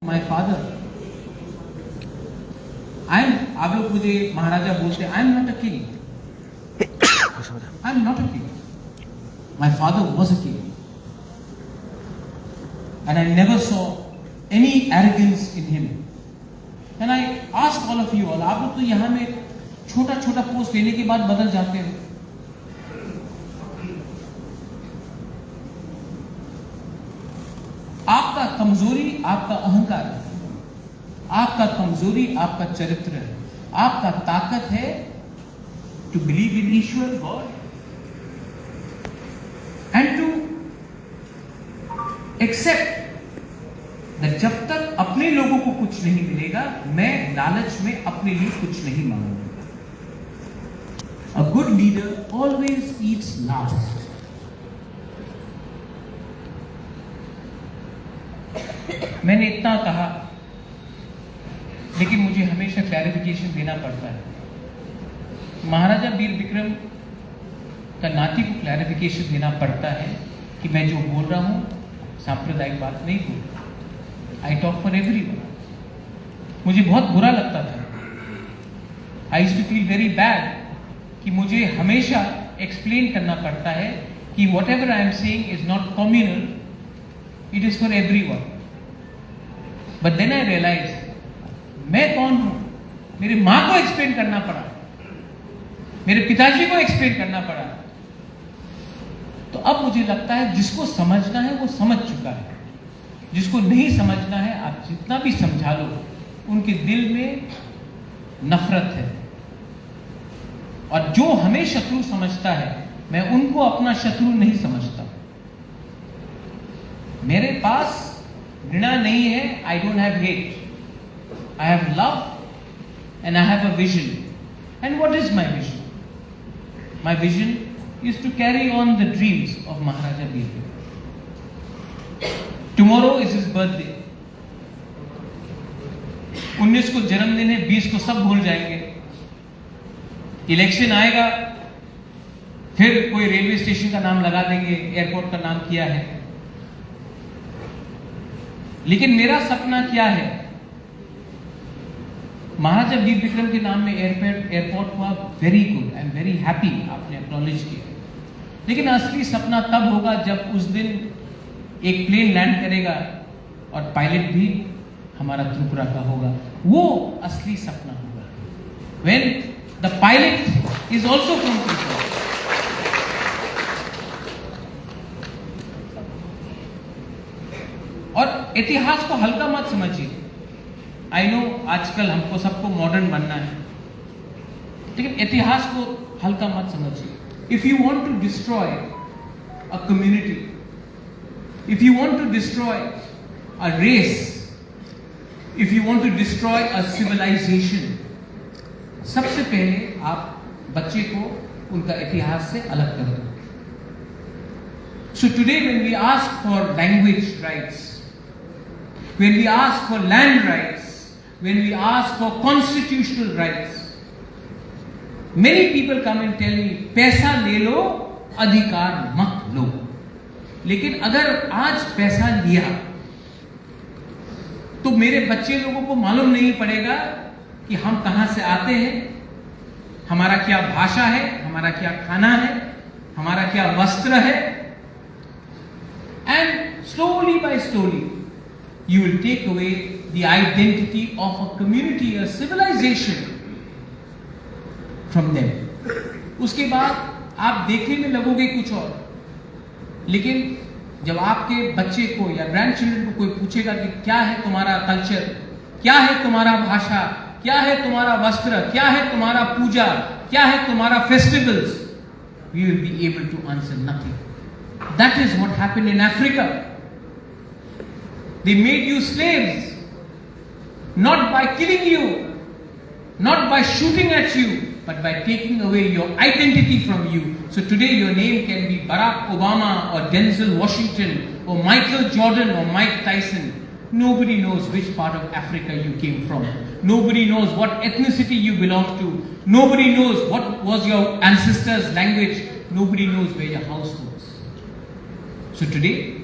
My father, आप लोग मुझे महाराजा बोलते हैं, I am not a king, I am not a king, my father was a king and I never saw any arrogance in him. And I ask all of you all, आप लोग तो यहाँ में छोटा छोटा पोस्ट लेने के बाद बदल जाते हो। आपका कमजोरी आपका अहंकार है, आपका कमजोरी आपका चरित्र है, आपका ताकत है टू बिलीव इन ईश्वर god and to accept that जब तक अपने लोगों को कुछ नहीं मिलेगा, मैं लालच में अपने लिए कुछ नहीं मांगूंगा। A good leader always eats last. मैंने इतना कहा, लेकिन मुझे हमेशा क्लैरिफिकेशन देना पड़ता है। महाराजा वीर विक्रम का नाती को क्लैरिफिकेशन देना पड़ता है कि मैं जो बोल रहा हूं सांप्रदायिक बात नहीं बोल रहा। I talk for everyone. मुझे बहुत बुरा लगता था, I used to feel very bad कि मुझे हमेशा एक्सप्लेन करना पड़ता है कि what ever I am saying is not communal, it is for everyone. But then I realise मैं कौन हूं। मेरी मां को एक्सप्लेन करना पड़ा, मेरे पिताजी को एक्सप्लेन करना पड़ा। तो अब मुझे लगता है जिसको समझना है वो समझ चुका है, जिसको नहीं समझना है आप जितना भी समझा लो, उनके दिल में नफरत है। और जो हमें शत्रु समझता है, मैं उनको अपना शत्रु नहीं समझता। मेरे पास घृणा नहीं है, I don't have hate, I have love and I have a vision. And what is my vision? My vision is to carry on the dreams of Maharaja Veer Vikram. Tomorrow is his birthday. 19 को जन्मदिन है, 20 को सब भूल जाएंगे। इलेक्शन आएगा, फिर कोई रेलवे स्टेशन का नाम लगा देंगे, एयरपोर्ट का नाम किया है। लेकिन मेरा सपना क्या है? महाराजा वीर विक्रम के नाम में एयरपोर्ट हुआ, very good, I am very happy, आपने एक्नॉलेज किया। लेकिन असली सपना तब होगा जब उस दिन एक प्लेन लैंड करेगा और पायलट भी हमारा त्रिपुरा का होगा। वो असली सपना होगा, when the pilot is also from Tripura. और इतिहास को हल्का मत समझिए। आई नो आजकल हमको सबको मॉडर्न बनना है, लेकिन इतिहास को हल्का मत समझिए। If you want to destroy a community, if you want to destroy a race, if you want to destroy a civilisation, सबसे पहले आप बच्चे को उनका इतिहास से अलग कर दो। So today when we ask for language rights, when we ask for land rights, when we ask for constitutional rights, many people come and tell me, पैसा ले लो, अधिकार मत लो। लेकिन अगर आज पैसा लिया तो मेरे बच्चे लोगों को मालूम नहीं पड़ेगा कि हम कहां से आते हैं, हमारा क्या भाषा है, हमारा क्या खाना है, हमारा क्या वस्त्र है। And slowly by slowly, you will take away the identity of a community, a civilization from them. उसके बाद आप देखने में लगोगे कुछ और, लेकिन जब आपके बच्चे को या ग्रैंड चिल्ड्रन को कोई पूछेगा कि क्या है तुम्हारा कल्चर, क्या है तुम्हारा भाषा, क्या है तुम्हारा वस्त्र, क्या है तुम्हारा पूजा, क्या है तुम्हारा festivals, we will be able to answer nothing. That is what happened in Africa. They made you slaves, not by killing you, not by shooting at you, but by taking away your identity from you. So today your name can be Barack Obama or Denzel Washington or Michael Jordan or Mike Tyson. Nobody knows which part of Africa you came from. Nobody knows what ethnicity you belong to. Nobody knows what was your ancestors' language. Nobody knows where your house was. So today,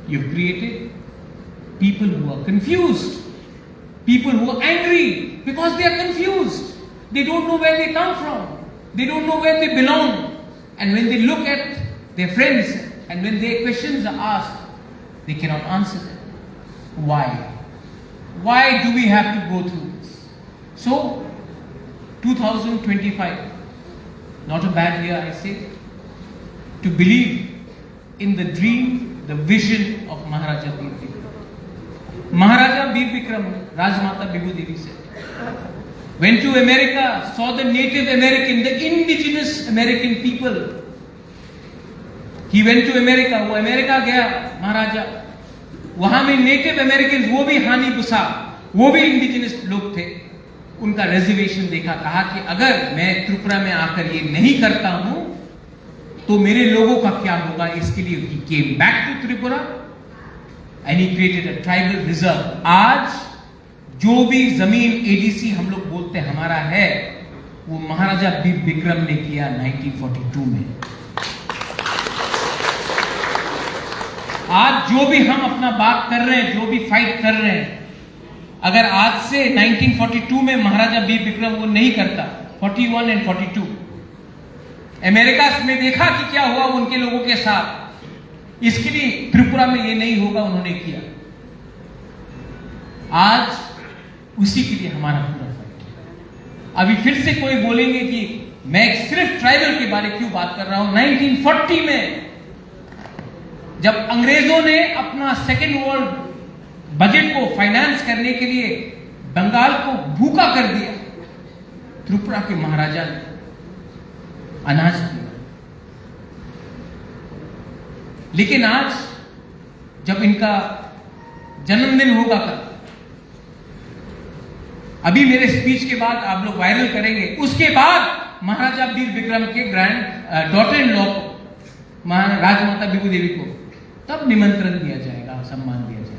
you've created people who are confused. people who are angry because they are confused. They don't know where they come from. They don't know where they belong. And when they look at their friends and when their questions are asked, they cannot answer them. Why? Why do we have to go through this? So, 2025, not a bad year, I say, to believe in the dream, the vision of Maharaja Bir Bikram. Maharaja Bir Bikram, Rajmata Bibhu Devi said, went to America, saw the Native American, the indigenous American people. He went to America, वो America गया महाराजा, वहां में native American, वो भी हानि बुसा, वो भी indigenous लोग थे, उनका रिजर्वेशन देखा, कहा कि अगर मैं त्रिपुरा में आकर ये नहीं करता हूं तो मेरे लोगों का क्या होगा, इसके लिए he came back to Tripura and he created a tribal reserve. आज जो भी जमीन एडीसी हम लोग बोलते हैं हमारा है, वो महाराजा बीर बिक्रम ने किया 1942 में। आज जो भी हम अपना बात कर रहे हैं, जो भी फाइट कर रहे हैं, अगर आज से 1942 में महाराजा बीर बिक्रम वो नहीं करता, 41 एंड 42, अमेरिका में देखा कि क्या हुआ उनके लोगों के साथ, इसके लिए त्रिपुरा में ये नहीं होगा, उन्होंने किया। आज उसी के लिए हमारा पूरा फाइट। अभी फिर से कोई बोलेंगे कि मैं सिर्फ ट्राइबल के बारे क्यों बात कर रहा हूं। 1940 में जब अंग्रेजों ने अपना सेकेंड वर्ल्ड बजट को फाइनेंस करने के लिए बंगाल को भूखा कर दिया, त्रिपुरा के महाराजा ने अनाज दिया। लेकिन आज जब इनका जन्मदिन होगा कल, अभी मेरे स्पीच के बाद आप लोग वायरल करेंगे, उसके बाद महाराजा बीर बिक्रम के ग्रैंड डॉटर इन लॉ को, राजमाता बिबू देवी को, तब निमंत्रण दिया जाएगा, सम्मान दिया जाएगा।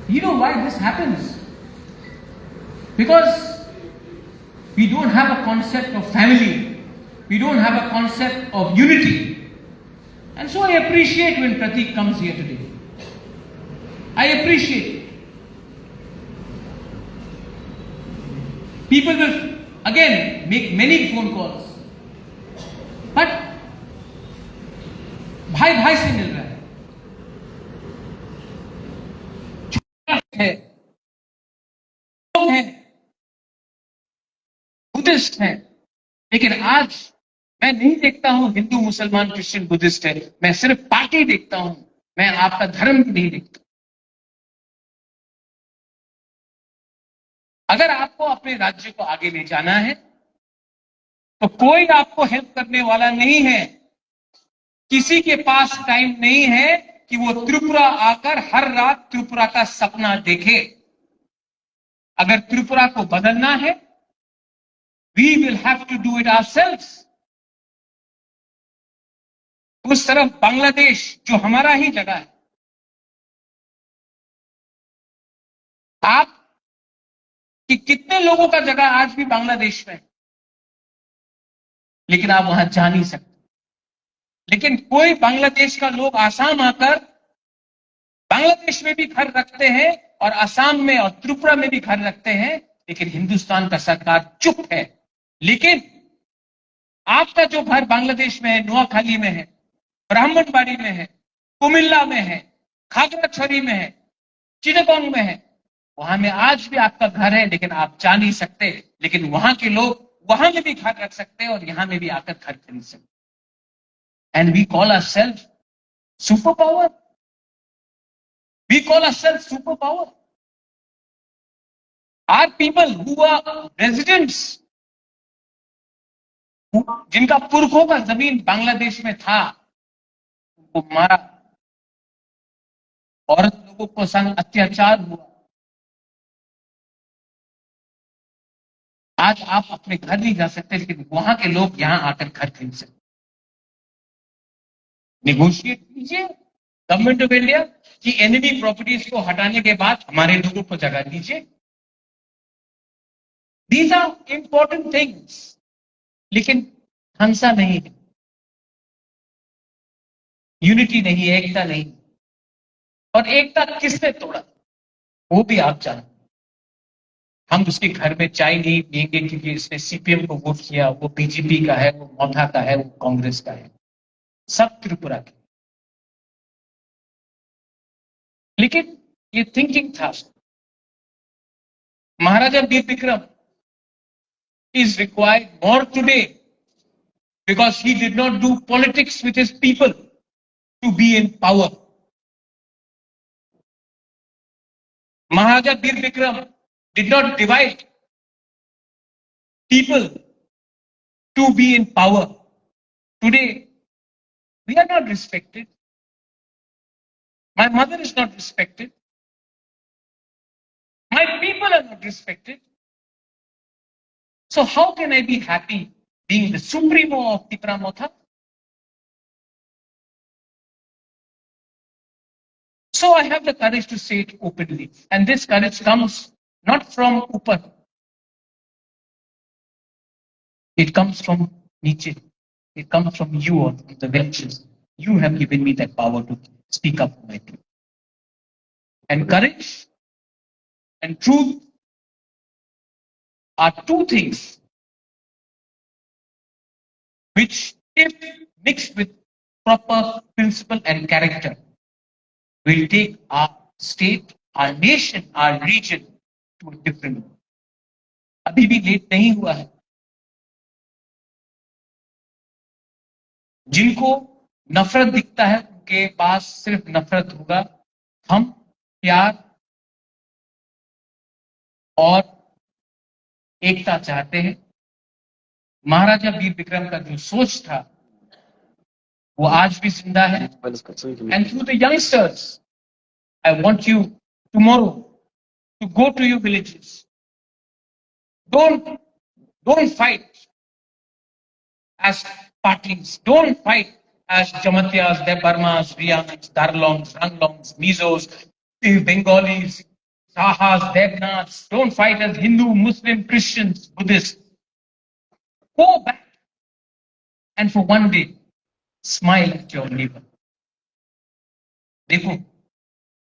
You know why this happens? Because we don't have a concept of family. We don't have a concept of unity. And so I appreciate when Pratik comes here today. I appreciate it. People will again make many phone calls. But भाई भाई से मिल रहा है, लोग हैं, Buddhist हैं, लेकिन आज मैं नहीं देखता हूं हिंदू मुसलमान क्रिश्चियन बुद्धिस्ट है, मैं सिर्फ पार्टी देखता हूं, मैं आपका धर्म नहीं देखता। अगर आपको अपने राज्य को आगे ले जाना है तो कोई आपको हेल्प करने वाला नहीं है, किसी के पास टाइम नहीं है कि वो त्रिपुरा आकर हर रात त्रिपुरा का सपना देखे। अगर त्रिपुरा को बदलना है, we will have to do it ourselves. उस तरफ बांग्लादेश जो हमारा ही जगह है, आप कि कितने लोगों का जगह आज भी बांग्लादेश में, लेकिन आप वहां जा नहीं सकते। लेकिन कोई बांग्लादेश का लोग आसाम आकर बांग्लादेश में भी घर रखते हैं और आसाम में और त्रिपुरा में भी घर रखते हैं, लेकिन हिंदुस्तान का सरकार चुप है। लेकिन आपका जो घर बांग्लादेश में है, नोआखाली में है, ब्राह्मणबाड़ी में है, कुमिल्ला में है, खागड़ाछड़ी में है, चिटागोंग में है, वहां में आज भी आपका घर है, लेकिन आप जा नहीं सकते। लेकिन वहां के लोग वहां में भी घर रख सकते हैं और यहां में भी आकर घर खरीद सकते। And we call ourselves superpower. We call ourselves superpower. Our people who are residents, जिनका पुरखों का जमीन बांग्लादेश में था, उनको मारा, औरत लोगों को संग अत्याचार हुआ। आज आप अपने घर नहीं जा सकते, लेकिन वहां के लोग यहां आकर घर खरीद सकते। नेगोशिएट कीजिए गवर्नमेंट ऑफ इंडिया की एनिमी प्रॉपर्टीज को हटाने के बाद हमारे लोगों को जगह दीजिए। दीज आर इंपॉर्टेंट थिंग्स, लेकिन हंसा नहीं है, यूनिटी नहीं है, एकता नहीं। और एकता किसने तोड़ा वो भी आप जानते। हम उसके घर में चाय नहीं पिएंगे क्योंकि इसने सीपीएम को वोट किया, वो बीजेपी का है, वो मौथा का है, वो कांग्रेस का है, सब त्रिपुरा के। लेकिन ये थिंकिंग था। महाराजा Veer Vikram is required more today because he did not do politics with his people to be in power. Maharaja Bir Vikram did not divide people to be in power. Today, we are not respected. My mother is not respected. My people are not respected. So how can I be happy being the supremo of Tripura Motha? So I have the courage to say it openly. And this courage comes not from Upar. It comes from Nietzsche. It comes from you or from the benches. You have given me that power to speak up for my people. And courage and truth are two things which, if mixed with proper principle and character, will take our state, our nation, our region to a different level. अभी भी late नहीं हुआ है। जिनको नफरत दिखता है उनके पास सिर्फ नफरत होगा। हम प्यार और एकता चाहते हैं। महाराजा वीर विक्रम का जो सोच था वो आज भी जिंदा है। And through the youngsters I want you tomorrow to go to your villages. Don't fight as parties. Don't fight as Jamatyas, Debarmas, Riyanas, Darlongs, Ranglongs, Mizos, Bengalis, Sahas, Devnaths. Don't fight as Hindu, Muslim, Christians, Buddhists. Go back and for one day smile at your neighbor. Dekho,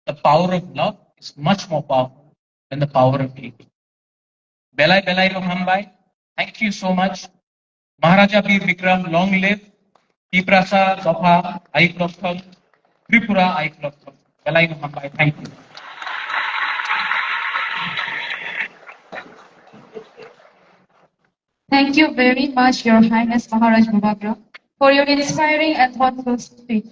the power of love is much more powerful than the power of hate. Belai Belai Rohambai, thank you so much. Maharaja Veer Vikram, long live. Tiprasa, Zopa, Aikloktham, Tripura, Aikloktham. Belai Rohambai, thank you. Thank you very much, Your Highness Maharaj Bhubagra, for your inspiring and thoughtful speech.